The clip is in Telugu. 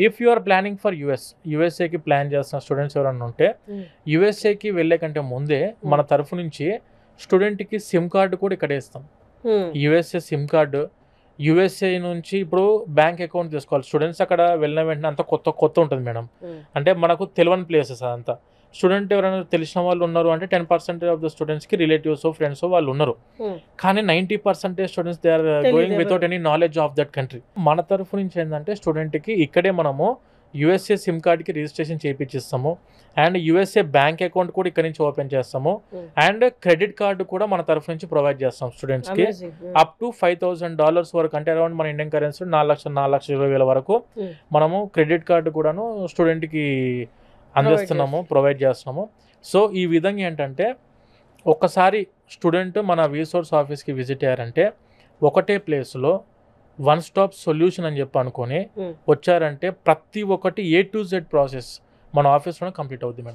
If you are planning for యూఎస్ఏకి ప్లాన్ చేస్తున్న స్టూడెంట్స్ ఎవరైనా ఉంటే యూఎస్ఏకి వెళ్ళే కంటే ముందే మన తరఫు నుంచి స్టూడెంట్కి సిమ్ కార్డు కూడా ఇక్కడే ఇస్తాం. యూఎస్ఏ సిమ్ కార్డు, యూఎస్ఏ నుంచి ఇప్పుడు బ్యాంక్ అకౌంట్ తీసుకోవాలి. స్టూడెంట్స్ అక్కడ వెళ్ళిన వెంటనే అంతా కొత్త ఉంటుంది మేడం. అంటే మనకు తెలియని ప్లేసెస్ అదంతా. స్టూడెంట్ ఎవరైనా తెలిసిన వాళ్ళు ఉన్నారు అంటే 10% ఆఫ్ ద స్టూడెంట్స్కి రిలేటివ్స్ ఫ్రెండ్స్ వాళ్ళు ఉన్నారు. కానీ 90% students they are going without any knowledge of that country. మన తరఫు నుంచి ఏంటంటే స్టూడెంట్కి ఇక్కడే మనము యూఎస్ఏ సిమ్ కార్డ్కి రిజిస్ట్రేషన్ చేయించిస్తాము. అండ్ యూఎస్ఏ బ్యాంక్ అకౌంట్ కూడా ఇక్కడ నుంచి ఓపెన్ చేస్తాము. అండ్ క్రెడిట్ కార్డు కూడా మన తరఫు నుంచి ప్రొవైడ్ చేస్తాం స్టూడెంట్స్కి. అప్ టు $5,000 వరకు, అంటే అరౌండ్ మన ఇండియన్ కరెన్సీ 4,20,000 వరకు మనము క్రెడిట్ కార్డు కూడాను స్టూడెంట్కి అందిస్తున్నాము, ప్రొవైడ్ చేస్తున్నాము. సో ఈ విధంగా ఏంటంటే ఒక్కసారి స్టూడెంట్ మన రీసోర్స్ ఆఫీస్కి విజిట్ అయ్యారంటే ఒకటే ప్లేస్లో వన్ స్టాప్ సొల్యూషన్ అని చెప్పి అనుకొని వచ్చారంటే ప్రతి ఒక్కటి A to Z ప్రాసెస్ మన ఆఫీస్లోనే కంప్లీట్ అవుతుంది మేడం.